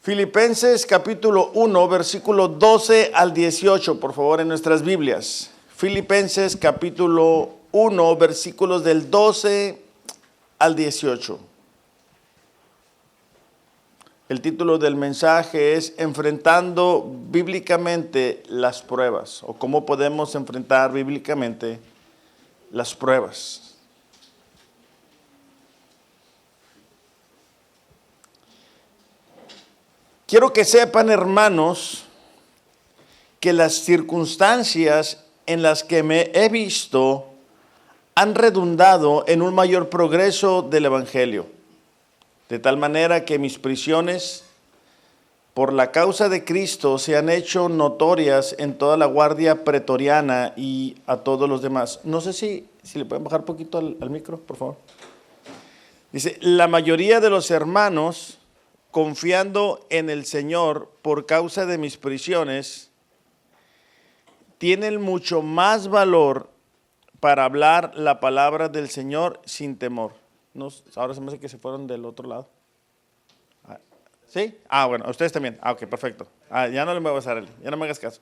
Filipenses capítulo 1, versículo 12 al 18, por favor, en nuestras Biblias. Filipenses capítulo 1, versículos del 12 al 18. El título del mensaje es Enfrentando bíblicamente las pruebas, o cómo podemos enfrentar bíblicamente las pruebas. Quiero que sepan, hermanos, que las circunstancias en las que me he visto han redundado en un mayor progreso del Evangelio, de tal manera que mis prisiones por la causa de Cristo se han hecho notorias en toda la guardia pretoriana y a todos los demás. No sé si le pueden bajar un poquito al micro, por favor. Dice, la mayoría de los hermanos, confiando en el Señor por causa de mis prisiones, tienen mucho más valor para hablar la palabra del Señor sin temor. No, ahora se me hace que se fueron del otro lado. ¿Sí? Bueno, ustedes también. Ok, perfecto. Ya no le voy a pasar a él, ya no me hagas caso.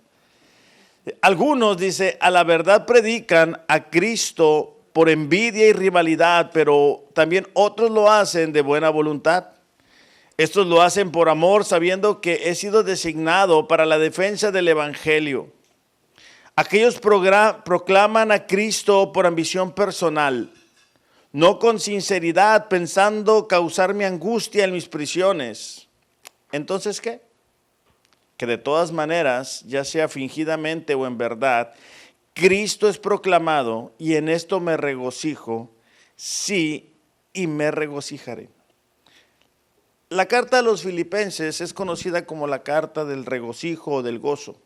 Algunos, dice, a la verdad predican a Cristo por envidia y rivalidad, pero también otros lo hacen de buena voluntad. Estos lo hacen por amor, sabiendo que he sido designado para la defensa del Evangelio. Aquellos proclaman a Cristo por ambición personal, no con sinceridad, pensando causarme angustia en mis prisiones. Entonces, ¿qué? Que de todas maneras, ya sea fingidamente o en verdad, Cristo es proclamado, y en esto me regocijo, sí, y me regocijaré. La carta a los Filipenses es conocida como la carta del regocijo o del gozo.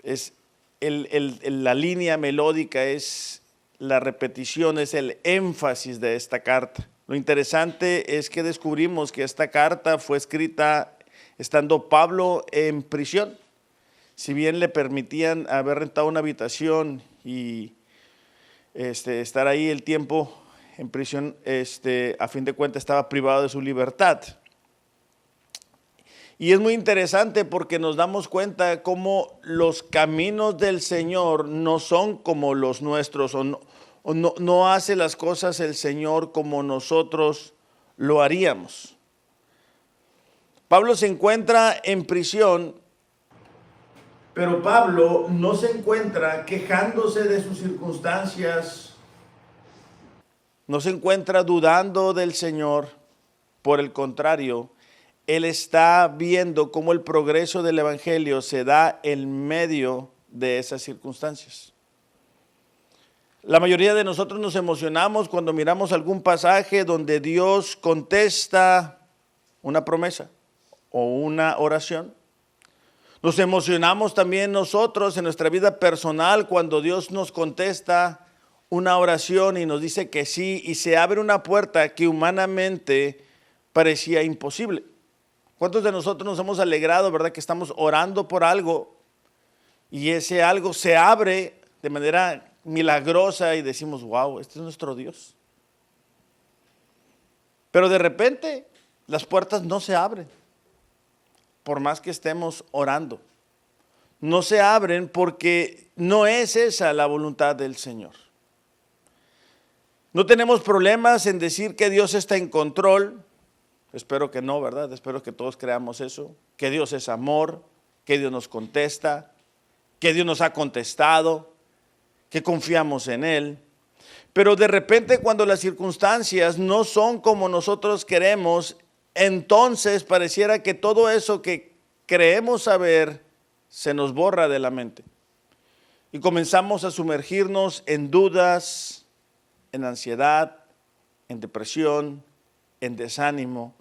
Es la línea melódica, es la repetición, es el énfasis de esta carta. Lo interesante es que descubrimos que esta carta fue escrita estando Pablo en prisión. Si bien le permitían haber rentado una habitación y estar ahí el tiempo en prisión, a fin de cuentas estaba privado de su libertad. Y es muy interesante porque nos damos cuenta cómo los caminos del Señor no son como los nuestros, no hace las cosas el Señor como nosotros lo haríamos. Pablo se encuentra en prisión, pero Pablo no se encuentra quejándose de sus circunstancias, no se encuentra dudando del Señor. Por el contrario, él está viendo cómo el progreso del Evangelio se da en medio de esas circunstancias. La mayoría de nosotros nos emocionamos cuando miramos algún pasaje donde Dios contesta una promesa o una oración. Nos emocionamos también nosotros en nuestra vida personal cuando Dios nos contesta una oración y nos dice que sí, y se abre una puerta que humanamente parecía imposible. ¿Cuántos de nosotros nos hemos alegrado, verdad, que estamos orando por algo y ese algo se abre de manera milagrosa y decimos, wow, este es nuestro Dios? Pero de repente las puertas no se abren, por más que estemos orando. No se abren porque no es esa la voluntad del Señor. No tenemos problemas en decir que Dios está en control. Espero que no, ¿verdad? Espero que todos creamos eso, que Dios es amor, que Dios nos contesta, que Dios nos ha contestado, que confiamos en Él. Pero de repente cuando las circunstancias no son como nosotros queremos, entonces pareciera que todo eso que creemos saber se nos borra de la mente. Y comenzamos a sumergirnos en dudas, en ansiedad, en depresión, en desánimo,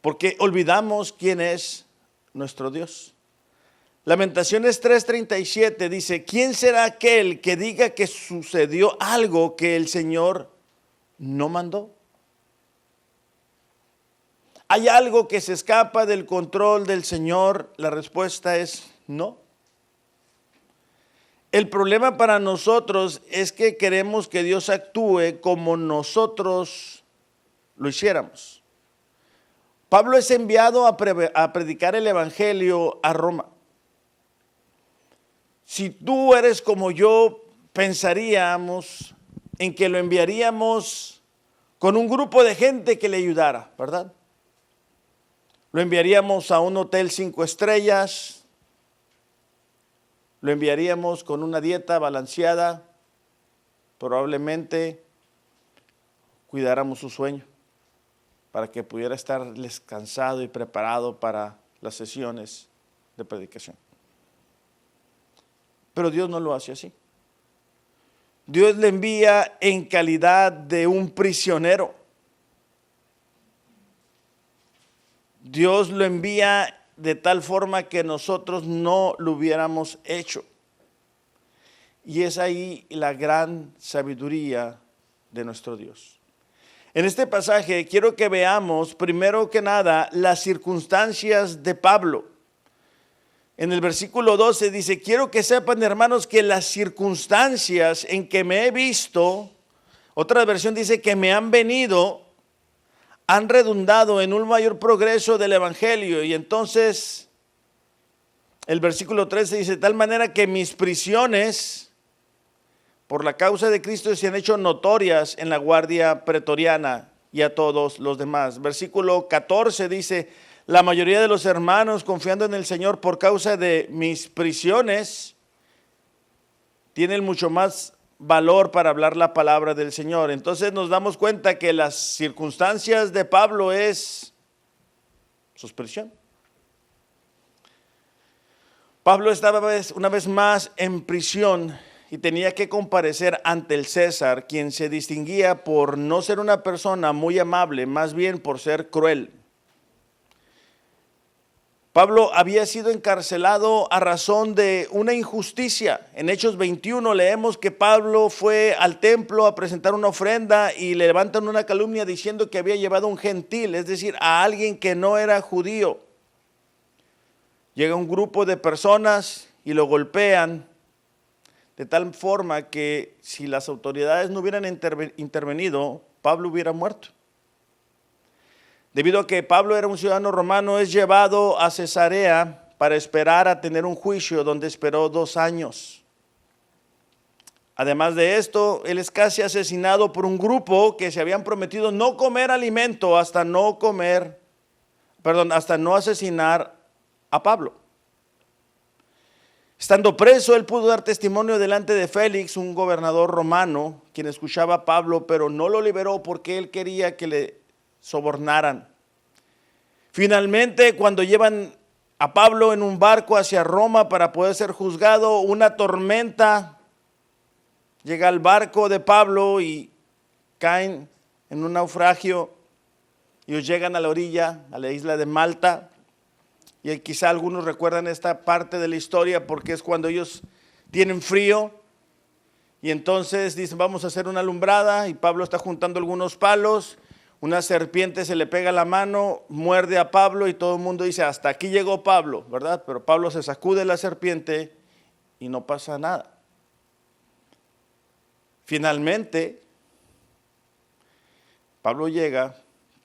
porque olvidamos quién es nuestro Dios. Lamentaciones 3:37 dice, ¿quién será aquel que diga que sucedió algo que el Señor no mandó? ¿Hay algo que se escapa del control del Señor? La respuesta es no. El problema para nosotros es que queremos que Dios actúe como nosotros lo hiciéramos. Pablo es enviado a predicar el evangelio a Roma. Si tú eres como yo, pensaríamos en que lo enviaríamos con un grupo de gente que le ayudara, ¿verdad? Lo enviaríamos a un hotel 5 estrellas, lo enviaríamos con una dieta balanceada, probablemente cuidáramos su sueño para que pudiera estar descansado y preparado para las sesiones de predicación. Pero Dios no lo hace así. Dios le envía en calidad de un prisionero. Dios lo envía de tal forma que nosotros no lo hubiéramos hecho. Y es ahí la gran sabiduría de nuestro Dios. En este pasaje quiero que veamos primero que nada las circunstancias de Pablo. En el versículo 12 dice, quiero que sepan, hermanos, que las circunstancias en que me he visto, otra versión dice que me han venido, han redundado en un mayor progreso del evangelio. Y entonces el versículo 13 dice, de tal manera que mis prisiones por la causa de Cristo se han hecho notorias en la guardia pretoriana y a todos los demás. Versículo 14 dice, la mayoría de los hermanos, confiando en el Señor por causa de mis prisiones, tienen mucho más valor para hablar la palabra del Señor. Entonces nos damos cuenta que las circunstancias de Pablo es su prisión. Pablo estaba una vez más en prisión y tenía que comparecer ante el César, quien se distinguía por no ser una persona muy amable, más bien por ser cruel. Pablo había sido encarcelado a razón de una injusticia. En Hechos 21 leemos que Pablo fue al templo a presentar una ofrenda y le levantan una calumnia diciendo que había llevado a un gentil, es decir, a alguien que no era judío. Llega un grupo de personas y lo golpean de tal forma que si las autoridades no hubieran intervenido, Pablo hubiera muerto. Debido a que Pablo era un ciudadano romano, es llevado a Cesarea para esperar a tener un juicio donde esperó 2 años. Además de esto, él es casi asesinado por un grupo que se habían prometido no comer alimento hasta no asesinar a Pablo. Estando preso, él pudo dar testimonio delante de Félix, un gobernador romano, quien escuchaba a Pablo, pero no lo liberó porque él quería que le sobornaran. Finalmente, cuando llevan a Pablo en un barco hacia Roma para poder ser juzgado, una tormenta llega al barco de Pablo y caen en un naufragio. Ellos llegan a la orilla, a la isla de Malta, y quizá algunos recuerdan esta parte de la historia porque es cuando ellos tienen frío y entonces dicen vamos a hacer una alumbrada y Pablo está juntando algunos palos. Una serpiente se le pega a la mano, muerde a Pablo y todo el mundo dice, hasta aquí llegó Pablo, ¿verdad? Pero Pablo se sacude la serpiente y no pasa nada. Finalmente, Pablo llega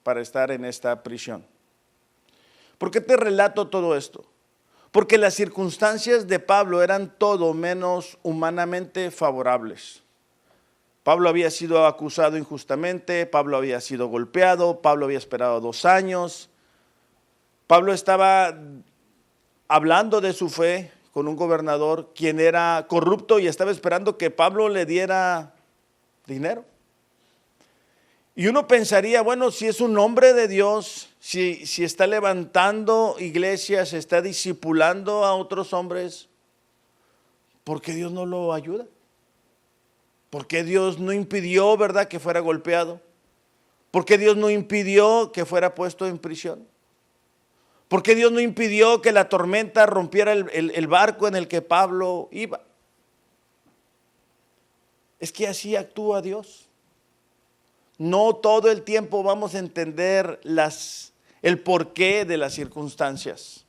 para estar en esta prisión. ¿Por qué te relato todo esto? Porque las circunstancias de Pablo eran todo menos humanamente favorables. Pablo había sido acusado injustamente, Pablo había sido golpeado, Pablo había esperado 2 años. Pablo estaba hablando de su fe con un gobernador quien era corrupto y estaba esperando que Pablo le diera dinero. Y uno pensaría, bueno, si es un hombre de Dios, si está levantando iglesias, está discipulando a otros hombres, ¿por qué Dios no lo ayuda? ¿Por qué Dios no impidió, verdad, que fuera golpeado? ¿Por qué Dios no impidió que fuera puesto en prisión? ¿Por qué Dios no impidió que la tormenta rompiera el barco en el que Pablo iba? Es que así actúa Dios. No todo el tiempo vamos a entender el porqué de las circunstancias.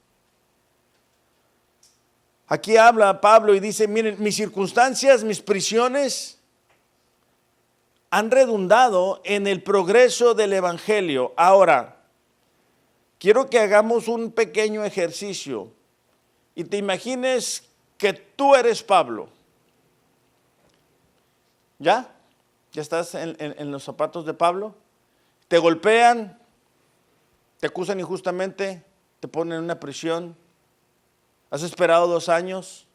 Aquí habla Pablo y dice, miren, mis circunstancias, mis prisiones han redundado en el progreso del evangelio. Ahora, quiero que hagamos un pequeño ejercicio y te imagines que tú eres Pablo. ¿Ya? ¿Ya estás en los zapatos de Pablo? Te golpean, te acusan injustamente, te ponen en una prisión. Has esperado 2 años.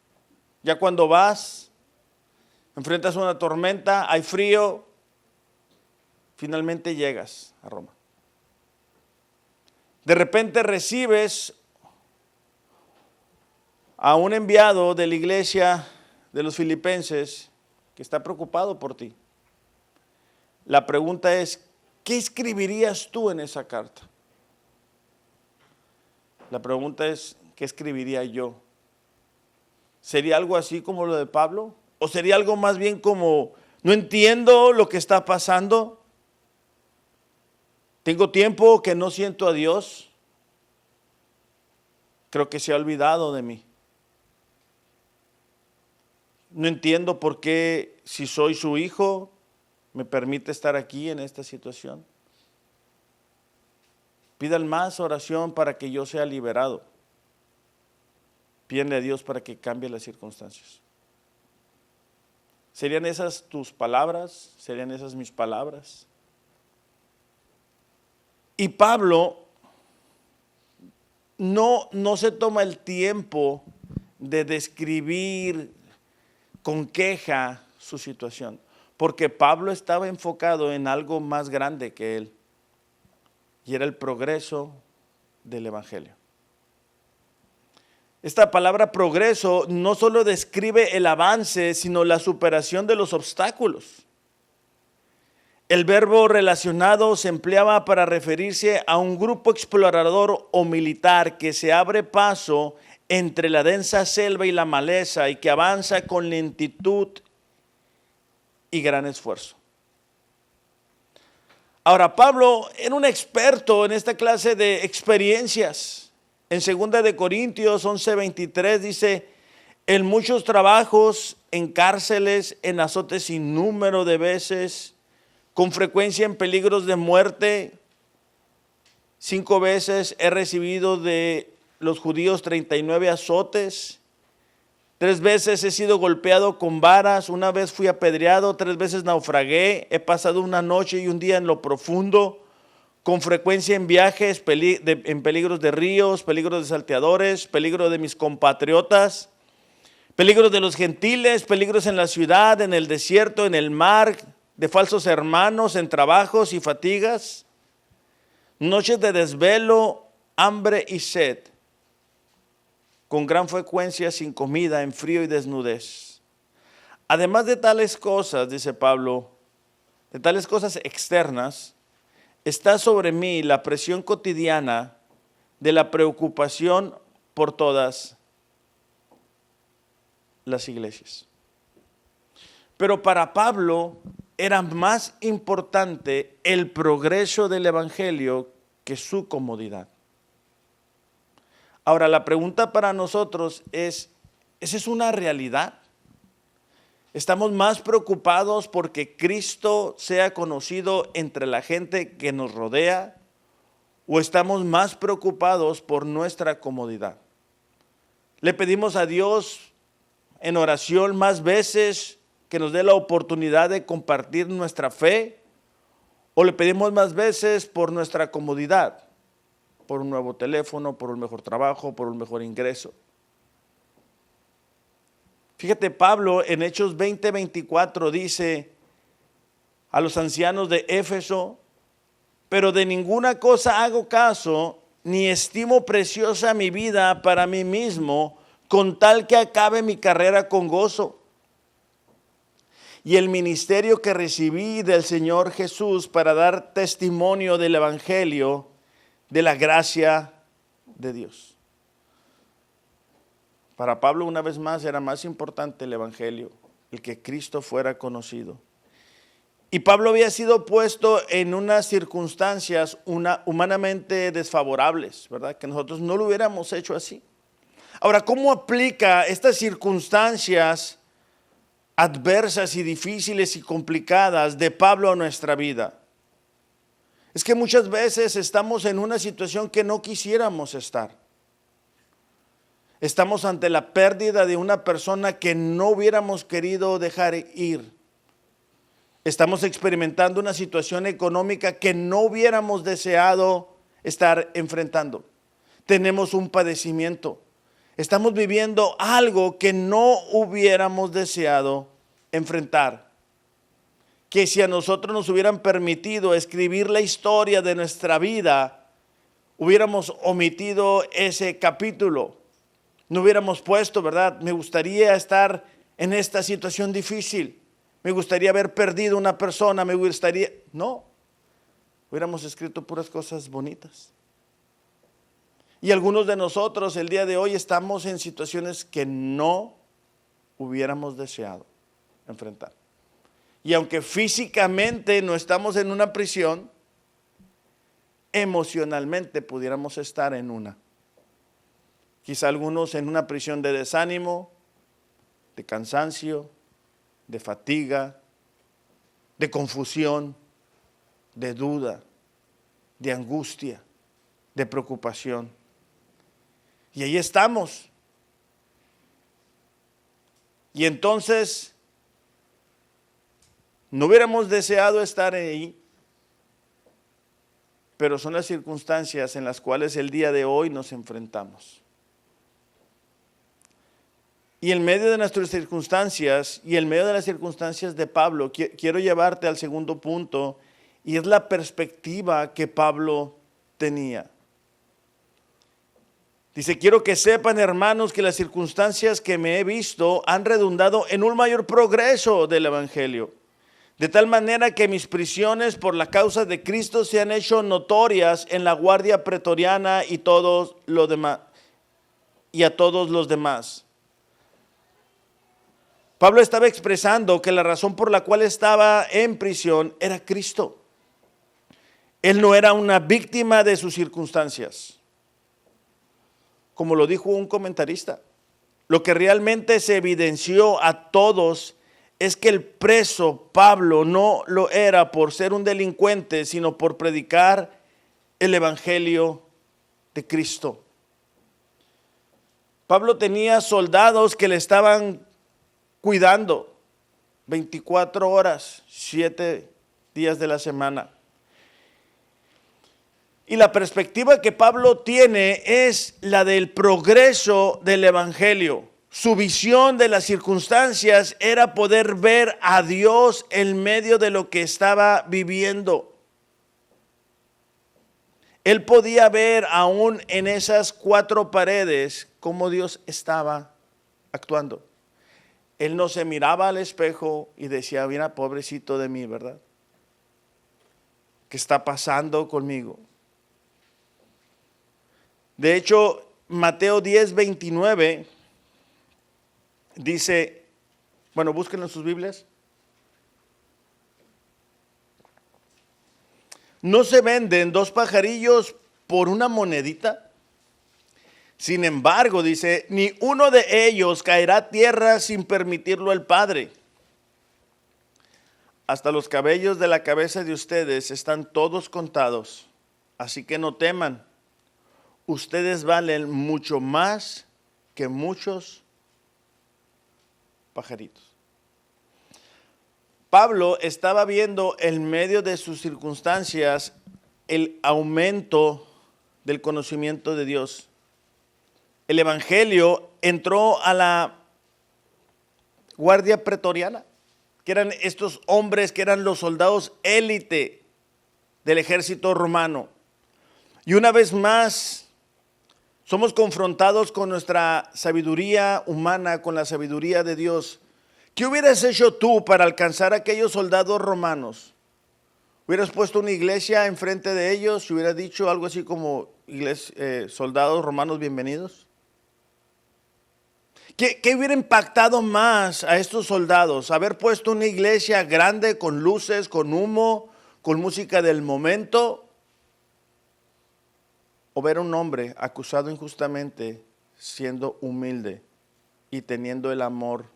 Ya cuando vas, enfrentas una tormenta, hay frío, finalmente llegas a Roma. De repente recibes a un enviado de la iglesia de los filipenses que está preocupado por ti. La pregunta es, ¿qué escribirías tú en esa carta? La pregunta es, ¿qué escribiría yo? ¿Sería algo así como lo de Pablo? ¿O sería algo más bien como, no entiendo lo que está pasando? Tengo tiempo que no siento a Dios. Creo que se ha olvidado de mí. No entiendo por qué, si soy su hijo, me permite estar aquí en esta situación. Pidan más oración para que yo sea liberado. Pídanle a Dios para que cambie las circunstancias. ¿Serían esas tus palabras? ¿Serían esas mis palabras? Y Pablo no se toma el tiempo de describir con queja su situación, porque Pablo estaba enfocado en algo más grande que él, y era el progreso del evangelio. Esta palabra progreso no solo describe el avance, sino la superación de los obstáculos. El verbo relacionado se empleaba para referirse a un grupo explorador o militar que se abre paso entre la densa selva y la maleza y que avanza con lentitud y gran esfuerzo. Ahora, Pablo era un experto en esta clase de experiencias. En 2 de Corintios 11:23 dice, en muchos trabajos, en cárceles, en azotes sin número de veces, con frecuencia en peligros de muerte. 5 veces he recibido de los judíos 39 azotes. 3 veces he sido golpeado con varas. 1 vez fui apedreado. 3 veces naufragué. He pasado una noche y un día en lo profundo. Con frecuencia en viajes, en peligros de ríos, peligros de salteadores, peligro de mis compatriotas, peligros de los gentiles, peligros en la ciudad, en el desierto, en el mar, de falsos hermanos, en trabajos y fatigas, noches de desvelo, hambre y sed, con gran frecuencia sin comida, en frío y desnudez. Además de tales cosas, dice Pablo, de tales cosas externas, está sobre mí la presión cotidiana de la preocupación por todas las iglesias. Pero para Pablo era más importante el progreso del evangelio que su comodidad. Ahora, la pregunta para nosotros es, ¿esa es una realidad? ¿Estamos más preocupados porque Cristo sea conocido entre la gente que nos rodea? ¿O estamos más preocupados por nuestra comodidad? ¿Le pedimos a Dios en oración más veces que nos dé la oportunidad de compartir nuestra fe? ¿O le pedimos más veces por nuestra comodidad? Por un nuevo teléfono, por un mejor trabajo, por un mejor ingreso. Fíjate, Pablo en Hechos 20:24 dice a los ancianos de Éfeso, pero de ninguna cosa hago caso, ni estimo preciosa mi vida para mí mismo, con tal que acabe mi carrera con gozo. Y el ministerio que recibí del Señor Jesús para dar testimonio del evangelio, de la gracia de Dios. Para Pablo, una vez más, era más importante el evangelio, el que Cristo fuera conocido. Y Pablo había sido puesto en unas circunstancias humanamente desfavorables, ¿verdad? Que nosotros no lo hubiéramos hecho así. Ahora, ¿cómo aplica estas circunstancias adversas y difíciles y complicadas de Pablo a nuestra vida? Es que muchas veces estamos en una situación que no quisiéramos estar. Estamos ante la pérdida de una persona que no hubiéramos querido dejar ir. Estamos experimentando una situación económica que no hubiéramos deseado estar enfrentando. Tenemos un padecimiento. Estamos viviendo algo que no hubiéramos deseado enfrentar. Que si a nosotros nos hubieran permitido escribir la historia de nuestra vida, hubiéramos omitido ese capítulo. No hubiéramos puesto, ¿verdad? Me gustaría estar en esta situación difícil. Me gustaría haber perdido una persona. No. Hubiéramos escrito puras cosas bonitas. Y algunos de nosotros el día de hoy estamos en situaciones que no hubiéramos deseado enfrentar. Y aunque físicamente no estamos en una prisión, emocionalmente pudiéramos estar en una. Quizá algunos en una prisión de desánimo, de cansancio, de fatiga, de confusión, de duda, de angustia, de preocupación. Y ahí estamos. Y entonces no hubiéramos deseado estar ahí, pero son las circunstancias en las cuales el día de hoy nos enfrentamos. Y en medio de nuestras circunstancias y en medio de las circunstancias de Pablo, quiero llevarte al segundo punto, y es la perspectiva que Pablo tenía. Dice, quiero que sepan, hermanos, que las circunstancias que me he visto han redundado en un mayor progreso del evangelio. De tal manera que mis prisiones por la causa de Cristo se han hecho notorias en la guardia pretoriana y todos los demás, y a todos los demás. Pablo estaba expresando que la razón por la cual estaba en prisión era Cristo. Él no era una víctima de sus circunstancias. Como lo dijo un comentarista, lo que realmente se evidenció a todos es que el preso Pablo no lo era por ser un delincuente, sino por predicar el evangelio de Cristo. Pablo tenía soldados que le estaban cuidando 24 horas, 7 días de la semana. Y la perspectiva que Pablo tiene es la del progreso del evangelio. Su visión de las circunstancias era poder ver a Dios en medio de lo que estaba viviendo. Él podía ver aún en esas 4 paredes cómo Dios estaba actuando. Él no se miraba al espejo y decía, mira, pobrecito de mí, ¿verdad? ¿Qué está pasando conmigo? De hecho, Mateo 10:29 dice, bueno, búsquenlo en sus Biblias. ¿No se venden 2 pajarillos por una monedita? Sin embargo, dice, ni uno de ellos caerá a tierra sin permitirlo el Padre. Hasta los cabellos de la cabeza de ustedes están todos contados, así que no teman. Ustedes valen mucho más que muchos pajaritos. Pablo estaba viendo en medio de sus circunstancias el aumento del conocimiento de Dios. El evangelio entró a la guardia pretoriana, que eran estos hombres que eran los soldados élite del ejército romano. Y una vez más somos confrontados con nuestra sabiduría humana, con la sabiduría de Dios. ¿Qué hubieras hecho tú para alcanzar a aquellos soldados romanos? ¿Hubieras puesto una iglesia enfrente de ellos y hubieras dicho algo así como soldados romanos bienvenidos? ¿Qué hubiera impactado más a estos soldados? ¿Haber puesto una iglesia grande con luces, con humo, con música del momento? ¿O ver a un hombre acusado injustamente siendo humilde y teniendo el amor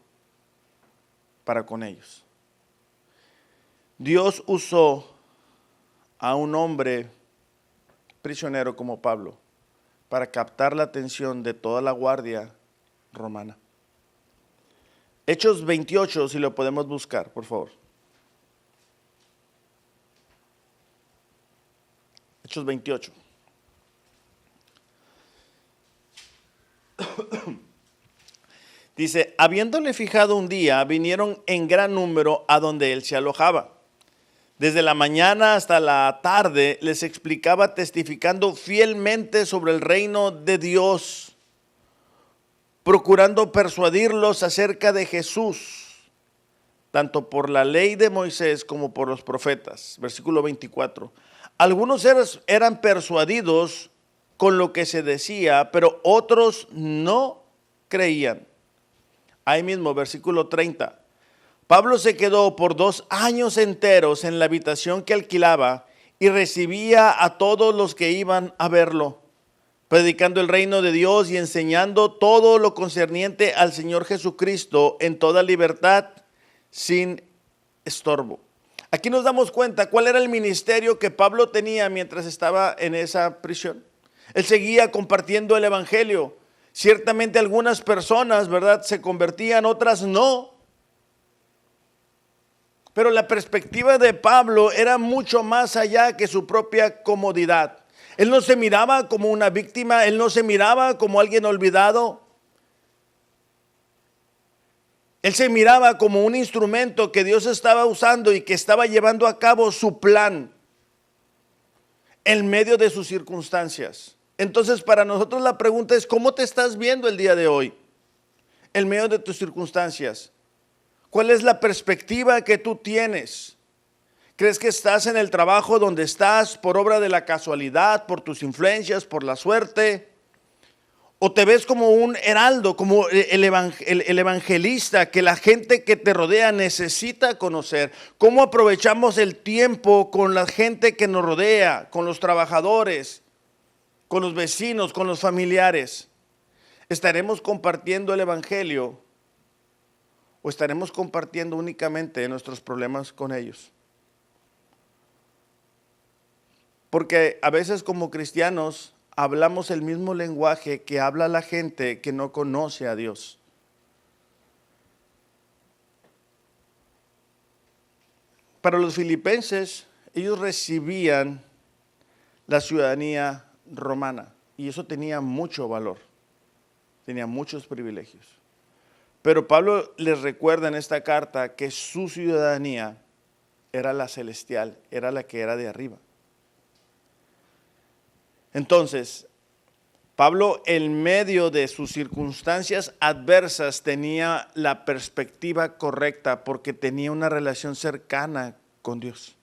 para con ellos? Dios usó a un hombre prisionero como Pablo para captar la atención de toda la guardia romana. Hechos 28, si lo podemos buscar, por favor. Hechos 28. Dice, habiéndole fijado un día, vinieron en gran número a donde él se alojaba. Desde la mañana hasta la tarde les explicaba testificando fielmente sobre el reino de Dios, procurando persuadirlos acerca de Jesús, tanto por la ley de Moisés como por los profetas. Versículo 24. Algunos eran persuadidos con lo que se decía, pero otros no creían. Ahí mismo, versículo 30. Pablo se quedó por 2 años enteros en la habitación que alquilaba y recibía a todos los que iban a verlo, predicando el reino de Dios y enseñando todo lo concerniente al Señor Jesucristo en toda libertad, sin estorbo. Aquí nos damos cuenta cuál era el ministerio que Pablo tenía mientras estaba en esa prisión. Él seguía compartiendo el evangelio. Ciertamente algunas personas, ¿verdad?, se convertían, otras no. Pero la perspectiva de Pablo era mucho más allá que su propia comodidad. Él no se miraba como una víctima, él no se miraba como alguien olvidado. Él se miraba como un instrumento que Dios estaba usando y que estaba llevando a cabo su plan en medio de sus circunstancias. Entonces, para nosotros la pregunta es, ¿cómo te estás viendo el día de hoy en medio de tus circunstancias? ¿Cuál es la perspectiva que tú tienes? ¿Crees que estás en el trabajo donde estás por obra de la casualidad, por tus influencias, por la suerte? ¿O te ves como un heraldo, como el evangelista que la gente que te rodea necesita conocer? ¿Cómo aprovechamos el tiempo con la gente que nos rodea, con los trabajadores, con los vecinos, con los familiares? ¿Estaremos compartiendo el evangelio o estaremos compartiendo únicamente nuestros problemas con ellos? Porque a veces como cristianos hablamos el mismo lenguaje que habla la gente que no conoce a Dios. Para los filipenses, ellos recibían la ciudadanía romana y eso tenía mucho valor, tenía muchos privilegios. Pero Pablo les recuerda en esta carta que su ciudadanía era la celestial, era la que era de arriba. Entonces, Pablo en medio de sus circunstancias adversas tenía la perspectiva correcta porque tenía una relación cercana con Dios.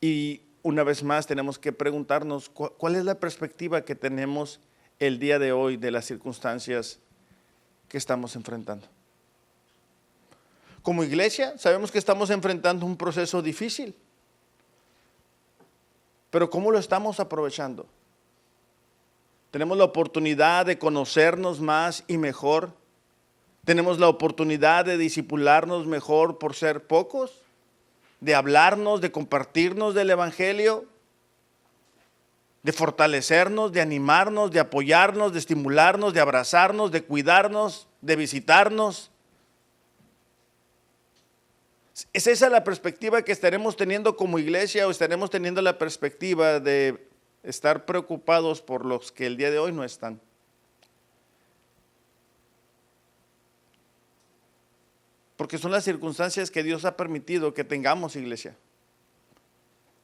Y una vez más tenemos que preguntarnos cuál es la perspectiva que tenemos el día de hoy de las circunstancias que estamos enfrentando. Como iglesia sabemos que estamos enfrentando un proceso difícil. Pero ¿cómo lo estamos aprovechando? Tenemos la oportunidad de conocernos más y mejor. Tenemos la oportunidad de discipularnos mejor por ser pocos, de hablarnos, de compartirnos del evangelio, de fortalecernos, de animarnos, de apoyarnos, de estimularnos, de abrazarnos, de cuidarnos, de visitarnos. ¿Es esa la perspectiva que estaremos teniendo como iglesia o estaremos teniendo la perspectiva de estar preocupados por los que el día de hoy no están? Porque son las circunstancias que Dios ha permitido que tengamos, iglesia.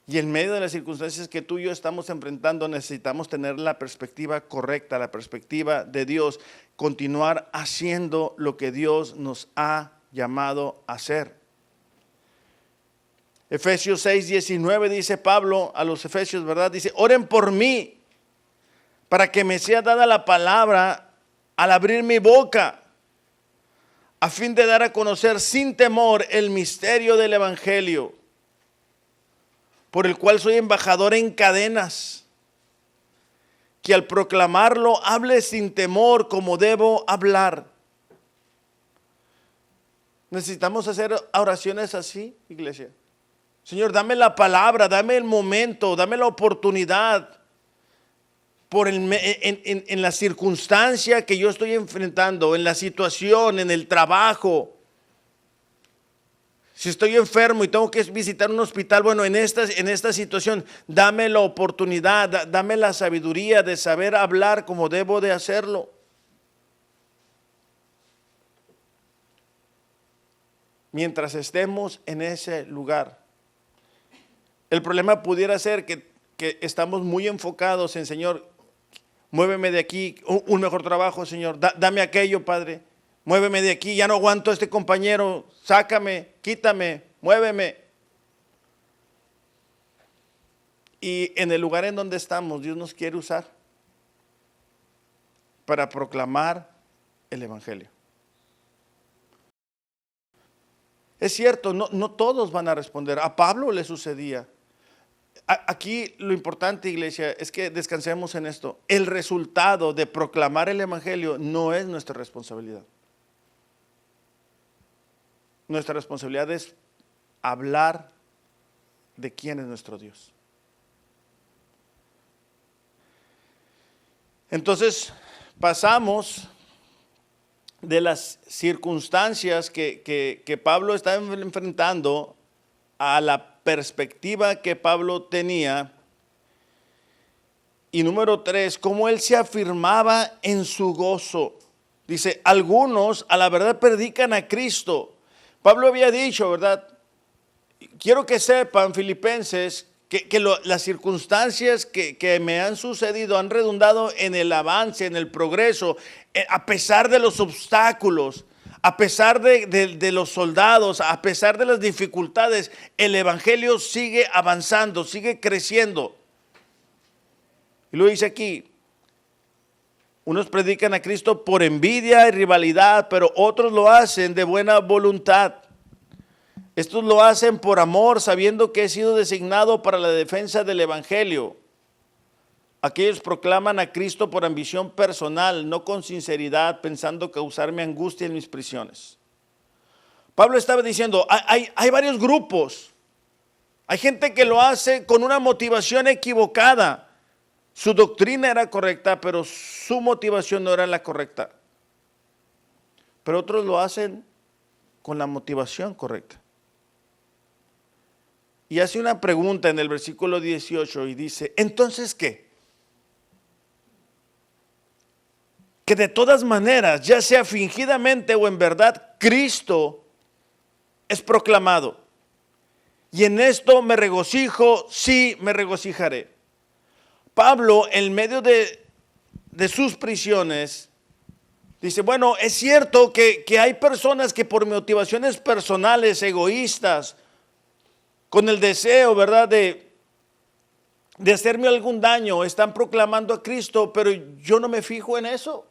Y en medio de las circunstancias que tú y yo estamos enfrentando, necesitamos tener la perspectiva correcta, la perspectiva de Dios, continuar haciendo lo que Dios nos ha llamado a hacer. Efesios 6:19 dice Pablo a los efesios, ¿verdad? Dice, oren por mí para que me sea dada la palabra al abrir mi boca, a fin de dar a conocer sin temor el misterio del evangelio, por el cual soy embajador en cadenas, que al proclamarlo hable sin temor como debo hablar. ¿Necesitamos hacer oraciones así, iglesia? Señor, dame la palabra, dame el momento, dame la oportunidad en la circunstancia que yo estoy enfrentando, en la situación, en el trabajo. Si estoy enfermo y tengo que visitar un hospital, bueno, en esta situación, dame la oportunidad, dame la sabiduría de saber hablar como debo de hacerlo. Mientras estemos en ese lugar. El problema pudiera ser que estamos muy enfocados en, Señor, muéveme de aquí, un mejor trabajo, Señor, dame aquello, Padre. Muéveme de aquí, ya no aguanto a este compañero, sácame, quítame, muéveme. Y en el lugar en donde estamos, Dios nos quiere usar para proclamar el Evangelio. Es cierto, no todos van a responder. A Pablo le sucedía. Aquí lo importante, iglesia, es que descansemos en esto. El resultado de proclamar el Evangelio no es nuestra responsabilidad. Nuestra responsabilidad es hablar de quién es nuestro Dios. Entonces, pasamos de las circunstancias que Pablo está enfrentando a la perspectiva que Pablo tenía. Y número 3, cómo él se afirmaba en su gozo. Dice, algunos a la verdad predican a Cristo. Pablo había dicho, ¿verdad? Quiero que sepan, filipenses, que las circunstancias que me han sucedido han redundado en el avance, en el progreso, a pesar de los obstáculos, a pesar de los soldados, a pesar de las dificultades, el Evangelio sigue avanzando, sigue creciendo. Y lo dice aquí, unos predican a Cristo por envidia y rivalidad, pero otros lo hacen de buena voluntad. Estos lo hacen por amor, sabiendo que he sido designado para la defensa del Evangelio. Aquellos proclaman a Cristo por ambición personal, no con sinceridad, pensando causarme angustia en mis prisiones. Pablo estaba diciendo, hay varios grupos. Hay gente que lo hace con una motivación equivocada. Su doctrina era correcta, pero su motivación no era la correcta. Pero otros lo hacen con la motivación correcta. Y hace una pregunta en el versículo 18 y dice, ¿entonces qué? Que de todas maneras, ya sea fingidamente o en verdad, Cristo es proclamado. Y en esto me regocijo, sí me regocijaré. Pablo, en medio de sus prisiones, dice, bueno, es cierto que hay personas que por motivaciones personales, egoístas, con el deseo, ¿verdad?, de hacerme algún daño, están proclamando a Cristo, pero yo no me fijo en eso.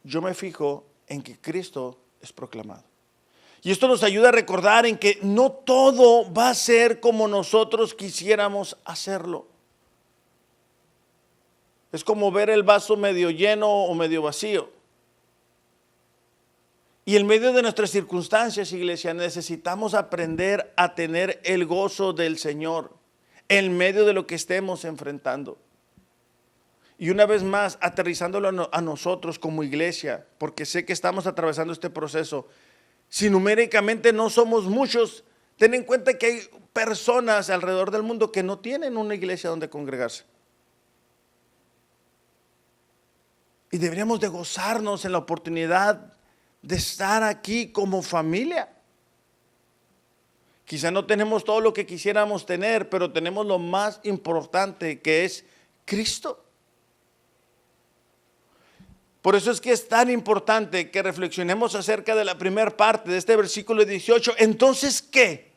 Yo me fijo en que Cristo es proclamado. Y esto nos ayuda a recordar en que no todo va a ser como nosotros quisiéramos hacerlo. Es como ver el vaso medio lleno o medio vacío. Y en medio de nuestras circunstancias, iglesia, necesitamos aprender a tener el gozo del Señor en medio de lo que estemos enfrentando. Y una vez más, aterrizándolo a nosotros como iglesia, porque sé que estamos atravesando este proceso. Si numéricamente no somos muchos, ten en cuenta que hay personas alrededor del mundo que no tienen una iglesia donde congregarse. Y deberíamos de gozarnos en la oportunidad de estar aquí como familia. Quizá no tenemos todo lo que quisiéramos tener, pero tenemos lo más importante, que es Cristo. Por eso es que es tan importante que reflexionemos acerca de la primera parte de este versículo 18. Entonces, ¿qué?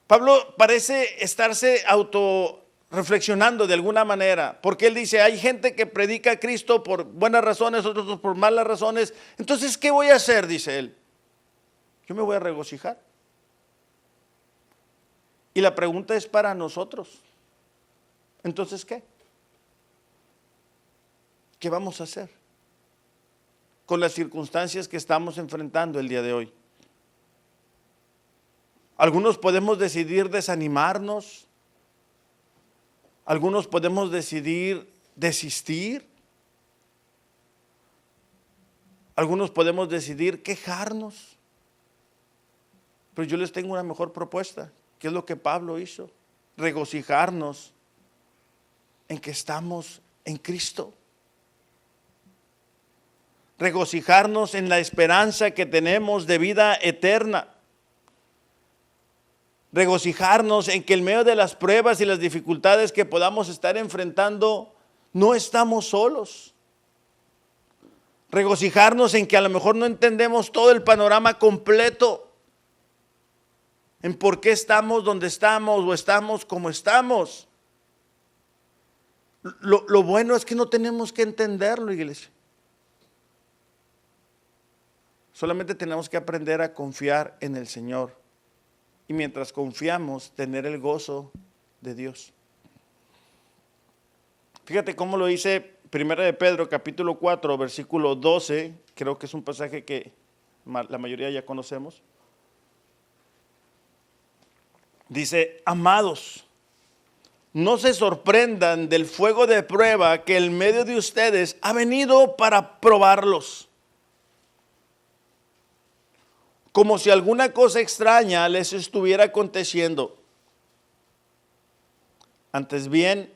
Pablo parece estarse autorreflexionando de alguna manera, porque él dice, hay gente que predica a Cristo por buenas razones, otros por malas razones. Entonces, ¿qué voy a hacer?, dice él. Yo me voy a regocijar. Y la pregunta es para nosotros. Entonces, ¿qué? ¿Qué vamos a hacer? con las circunstancias que estamos enfrentando el día de hoy. Algunos podemos decidir desanimarnos, algunos podemos decidir desistir, algunos podemos decidir quejarnos, pero yo les tengo una mejor propuesta, que es lo que Pablo hizo: regocijarnos en que estamos en Cristo. Regocijarnos en la esperanza que tenemos de vida eterna. Regocijarnos en que en medio de las pruebas y las dificultades que podamos estar enfrentando, no estamos solos. Regocijarnos en que a lo mejor no entendemos todo el panorama completo, en por qué estamos donde estamos o estamos como estamos. Lo bueno es que no tenemos que entenderlo, iglesia. Solamente tenemos que aprender a confiar en el Señor. Y mientras confiamos, tener el gozo de Dios. Fíjate cómo lo dice 1 de Pedro, capítulo 4, versículo 12. Creo que es un pasaje que la mayoría ya conocemos. Dice: amados, no se sorprendan del fuego de prueba que en medio de ustedes ha venido para probarlos, como si alguna cosa extraña les estuviera aconteciendo. Antes bien,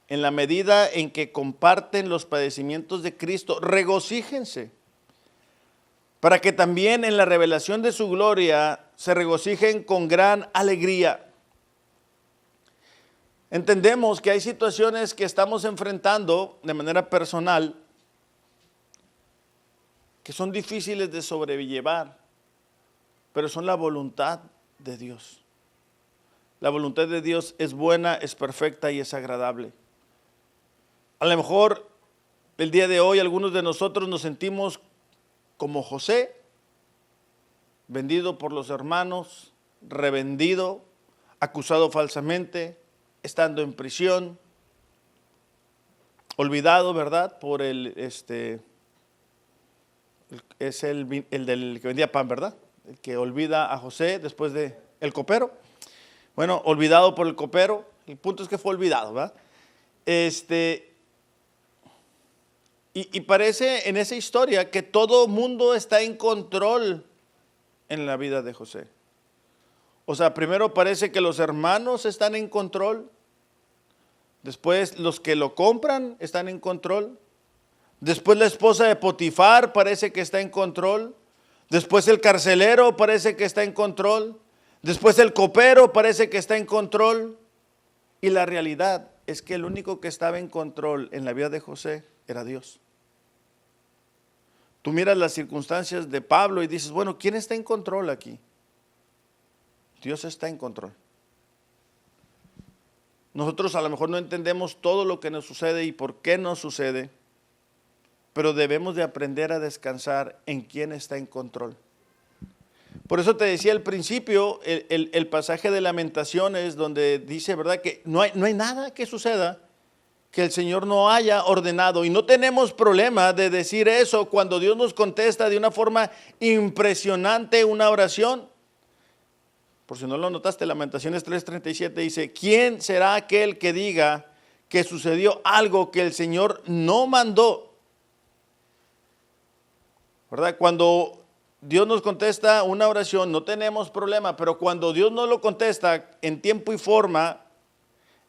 en la medida en que comparten los padecimientos de Cristo, regocíjense, para que también en la revelación de su gloria se regocijen con gran alegría. Entendemos que hay situaciones que estamos enfrentando de manera personal que son difíciles de sobrellevar, pero son la voluntad de Dios. La voluntad de Dios es buena, es perfecta y es agradable. A lo mejor el día de hoy algunos de nosotros nos sentimos como José, vendido por los hermanos, revendido, acusado falsamente, estando en prisión, olvidado, ¿verdad? Por es el del que vendía pan, ¿verdad? El que olvida a José después de el copero. Bueno, olvidado por el copero. El punto es que fue olvidado, ¿verdad? Y parece en esa historia que todo mundo está en control en la vida de José. O sea, primero parece que los hermanos están en control. Después los que lo compran están en control. Después la esposa de Potifar parece que está en control. Después el carcelero parece que está en control. Después el copero parece que está en control. Y la realidad es que el único que estaba en control en la vida de José era Dios. Tú miras las circunstancias de Pablo y dices, bueno, ¿quién está en control aquí? Dios está en control. Nosotros a lo mejor no entendemos todo lo que nos sucede y por qué nos sucede, pero debemos de aprender a descansar en quién está en control. Por eso te decía al principio el pasaje de Lamentaciones, donde dice, ¿verdad?, que no hay nada que suceda que el Señor no haya ordenado. Y no tenemos problema de decir eso cuando Dios nos contesta de una forma impresionante una oración. Por si no lo notaste, Lamentaciones 3:37 dice, ¿quién será aquel que diga que sucedió algo que el Señor no mandó? ¿Verdad? Cuando Dios nos contesta una oración no tenemos problema, pero cuando Dios no lo contesta en tiempo y forma,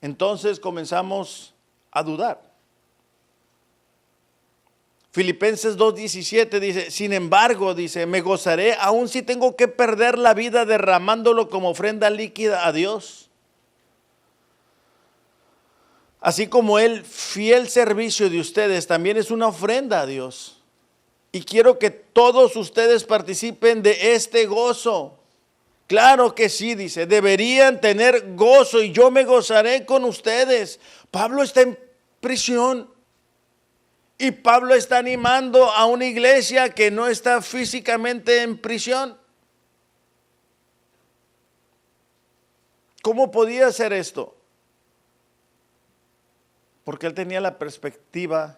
entonces comenzamos a dudar. Filipenses 2:17 dice, sin embargo, dice, me gozaré aun si tengo que perder la vida derramándolo como ofrenda líquida a Dios. Así como el fiel servicio de ustedes también es una ofrenda a Dios. Y quiero que todos ustedes participen de este gozo. Claro que sí, dice, deberían tener gozo y yo me gozaré con ustedes. Pablo está en prisión. Y Pablo está animando a una iglesia que no está físicamente en prisión. ¿Cómo podía hacer esto? Porque él tenía la perspectiva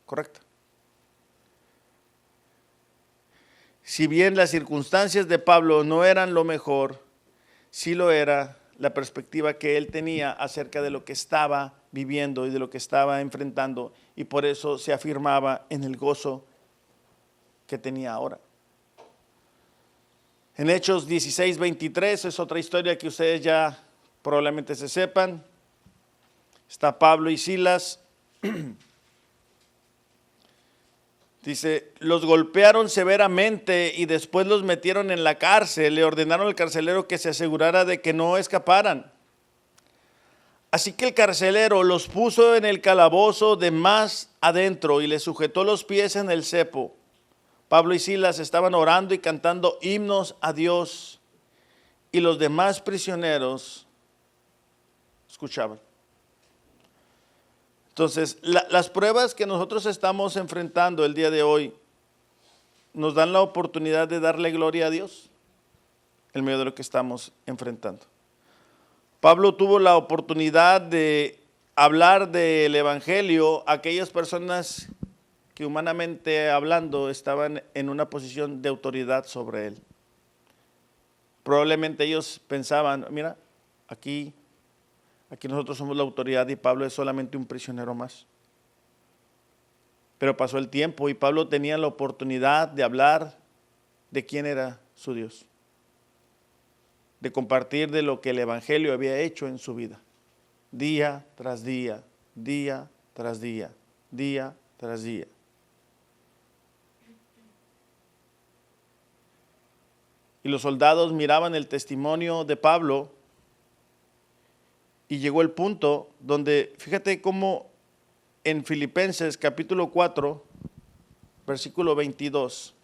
correcta. Si bien las circunstancias de Pablo no eran lo mejor, sí lo era la perspectiva que él tenía acerca de lo que estaba viviendo y de lo que estaba enfrentando, y por eso se afirmaba en el gozo que tenía ahora. En Hechos 16:23 es otra historia que ustedes ya probablemente se sepan. Está Pablo y Silas. Dice, los golpearon severamente y después los metieron en la cárcel. Le ordenaron al carcelero que se asegurara de que no escaparan. Así que el carcelero los puso en el calabozo de más adentro y les sujetó los pies en el cepo. Pablo y Silas estaban orando y cantando himnos a Dios, y los demás prisioneros escuchaban. Entonces, las pruebas que nosotros estamos enfrentando el día de hoy nos dan la oportunidad de darle gloria a Dios en medio de lo que estamos enfrentando. Pablo tuvo la oportunidad de hablar del evangelio a aquellas personas que humanamente hablando estaban en una posición de autoridad sobre él. Probablemente ellos pensaban, mira, aquí nosotros somos la autoridad y Pablo es solamente un prisionero más. Pero pasó el tiempo y Pablo tenía la oportunidad de hablar de quién era su Dios, de compartir de lo que el evangelio había hecho en su vida, día tras día, día tras día, día tras día. Y los soldados miraban el testimonio de Pablo. Y llegó el punto donde, fíjate cómo en Filipenses capítulo 4, versículo 22.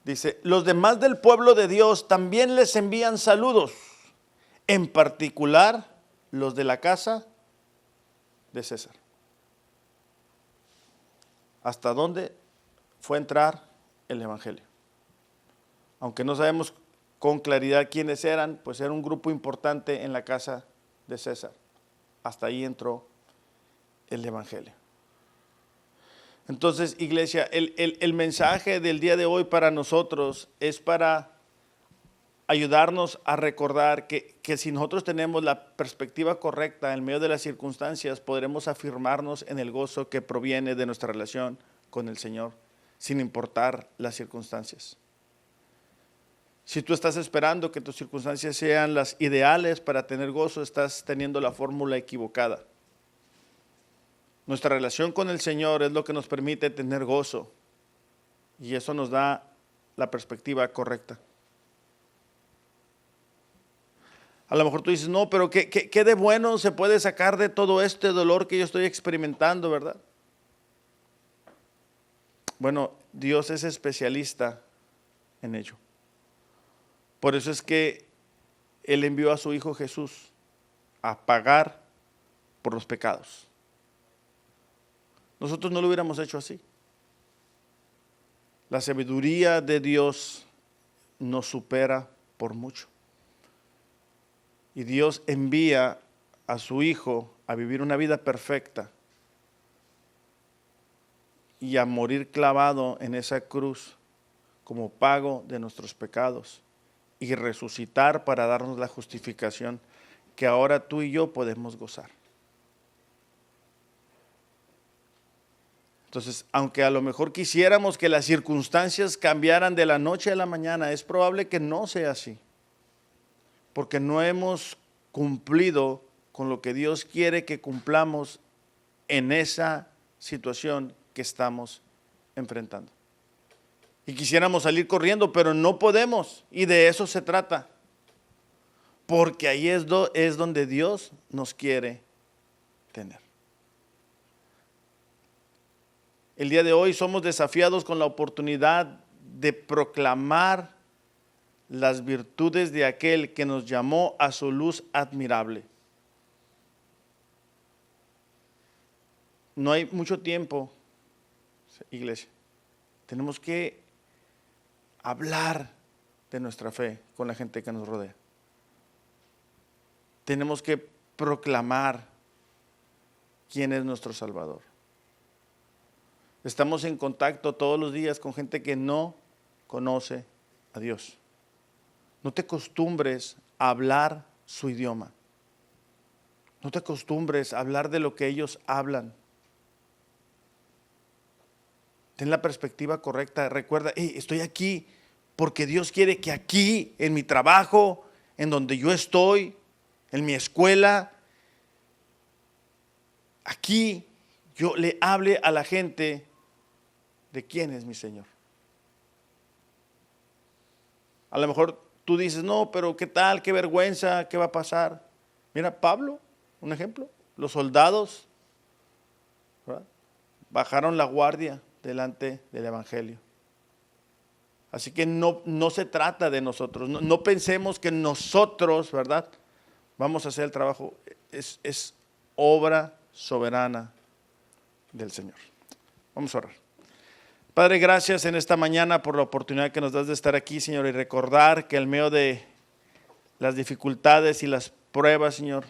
Dice, los demás del pueblo de Dios también les envían saludos, en particular los de la casa de César. ¿Hasta dónde fue a entrar el evangelio? Aunque no sabemos con claridad quiénes eran, pues era un grupo importante en la casa de César. Hasta ahí entró el evangelio. Entonces, iglesia, el mensaje del día de hoy para nosotros es para ayudarnos a recordar que si nosotros tenemos la perspectiva correcta en medio de las circunstancias, podremos afirmarnos en el gozo que proviene de nuestra relación con el Señor, sin importar las circunstancias. Si tú estás esperando que tus circunstancias sean las ideales para tener gozo, estás teniendo la fórmula equivocada. Nuestra relación con el Señor es lo que nos permite tener gozo, y eso nos da la perspectiva correcta. A lo mejor tú dices, no, pero ¿qué de bueno se puede sacar de todo este dolor que yo estoy experimentando, verdad? Bueno, Dios es especialista en ello. Por eso es que Él envió a su Hijo Jesús a pagar por los pecados. Nosotros no lo hubiéramos hecho así. La sabiduría de Dios nos supera por mucho. Y Dios envía a su Hijo a vivir una vida perfecta y a morir clavado en esa cruz como pago de nuestros pecados y resucitar para darnos la justificación que ahora tú y yo podemos gozar. Entonces, aunque a lo mejor quisiéramos que las circunstancias cambiaran de la noche a la mañana, es probable que no sea así, porque no hemos cumplido con lo que Dios quiere que cumplamos en esa situación que estamos enfrentando. Y quisiéramos salir corriendo, pero no podemos, y de eso se trata, porque ahí es donde Dios nos quiere tener. El día de hoy somos desafiados con la oportunidad de proclamar las virtudes de aquel que nos llamó a su luz admirable. No hay mucho tiempo, iglesia. Tenemos que hablar de nuestra fe con la gente que nos rodea. Tenemos que proclamar quién es nuestro Salvador. Estamos en contacto todos los días con gente que no conoce a Dios. No te acostumbres a hablar su idioma. No te acostumbres a hablar de lo que ellos hablan. Ten la perspectiva correcta. Recuerda, estoy aquí porque Dios quiere que aquí, en mi trabajo, en donde yo estoy, en mi escuela, aquí yo le hable a la gente de quién es mi Señor. A lo mejor tú dices, no, pero ¿qué tal? ¿Qué vergüenza? ¿Qué va a pasar? Mira, Pablo, un ejemplo. Los soldados, ¿verdad?, bajaron la guardia delante del Evangelio. Así que no se trata de nosotros. No pensemos que nosotros, ¿verdad?, vamos a hacer el trabajo. Es obra soberana del Señor. Vamos a orar. Padre, gracias en esta mañana por la oportunidad que nos das de estar aquí, Señor, y recordar que en medio de las dificultades y las pruebas, Señor,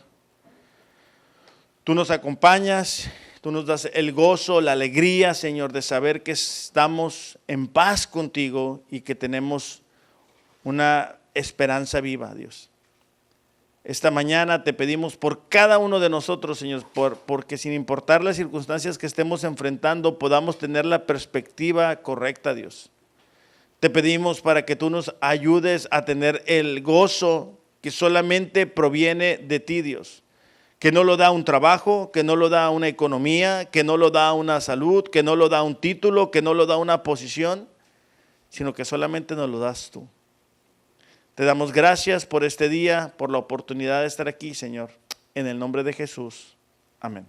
tú nos acompañas, tú nos das el gozo, la alegría, Señor, de saber que estamos en paz contigo y que tenemos una esperanza viva, Dios. Esta mañana te pedimos por cada uno de nosotros, Señor, porque sin importar las circunstancias que estemos enfrentando, podamos tener la perspectiva correcta, Dios. Te pedimos para que tú nos ayudes a tener el gozo que solamente proviene de ti, Dios. Que no lo da un trabajo, que no lo da una economía, que no lo da una salud, que no lo da un título, que no lo da una posición, sino que solamente nos lo das tú. Te damos gracias por este día, por la oportunidad de estar aquí, Señor. En el nombre de Jesús. Amén.